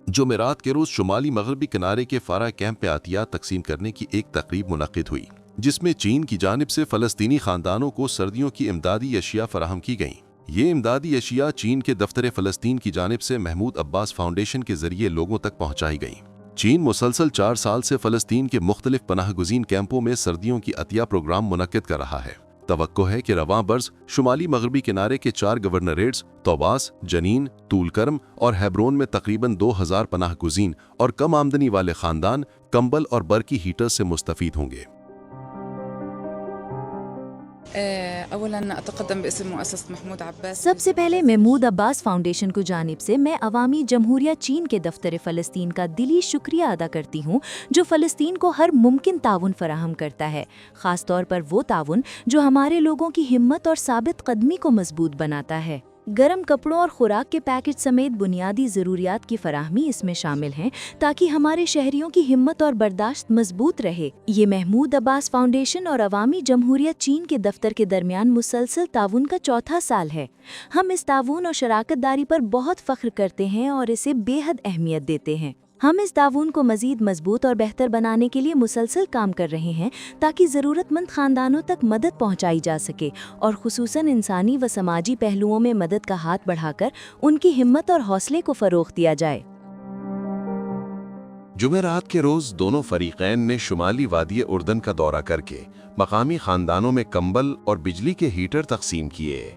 جمعرات کے روز شمالی مغربی کنارے کے فارا کیمپ میں عطیات تقسیم کرنے کی ایک تقریب منعقد ہوئی، جس میں چین کی جانب سے فلسطینی خاندانوں کو سردیوں کی امدادی اشیاء فراہم کی گئیں۔ یہ امدادی اشیاء چین کے دفتر فلسطین کی جانب سے محمود عباس فاؤنڈیشن کے ذریعے لوگوں تک پہنچائی گئیں۔ چین مسلسل 4 سال سے فلسطین کے مختلف پناہ گزین کیمپوں میں سردیوں کی عطیہ پروگرام منعقد کر رہا ہے۔ توقع ہے کہ رواں برس شمالی مغربی کنارے کے 4 گورنریٹس طوباس، جنین، طول کرم اور ہیبرون میں تقریباً 2000 پناہ گزین اور کم آمدنی والے خاندان کمبل اور برقی ہیٹر سے مستفید ہوں گے۔ سب سے پہلے محمود عباس فاؤنڈیشن کو جانب سے میں عوامی جمہوریہ چین کے دفتر فلسطین کا دلی شکریہ ادا کرتی ہوں، جو فلسطین کو ہر ممکن تعاون فراہم کرتا ہے، خاص طور پر وہ تعاون جو ہمارے لوگوں کی ہمت اور ثابت قدمی کو مضبوط بناتا ہے۔ گرم کپڑوں اور خوراک کے پیکٹ سمیت بنیادی ضروریات کی فراہمی اس میں شامل ہیں تاکہ ہمارے شہریوں کی ہمت اور برداشت مضبوط رہے۔ یہ محمود عباس فاؤنڈیشن اور عوامی جمہوریہ چین کے دفتر کے درمیان مسلسل تعاون کا 4تھا سال ہے۔ ہم اس تعاون اور شراکت داری پر بہت فخر کرتے ہیں اور اسے بے حد اہمیت دیتے ہیں۔ ہم اس تعاون کو مزید مضبوط اور بہتر بنانے کے لیے مسلسل کام کر رہے ہیں تاکہ ضرورت مند خاندانوں تک مدد پہنچائی جا سکے اور خصوصاً انسانی و سماجی پہلوؤں میں مدد کا ہاتھ بڑھا کر ان کی ہمت اور حوصلے کو فروغ دیا جائے۔ جمعرات کے روز دونوں فریقین نے شمالی وادی اردن کا دورہ کر کے مقامی خاندانوں میں کمبل اور بجلی کے ہیٹر تقسیم کیے۔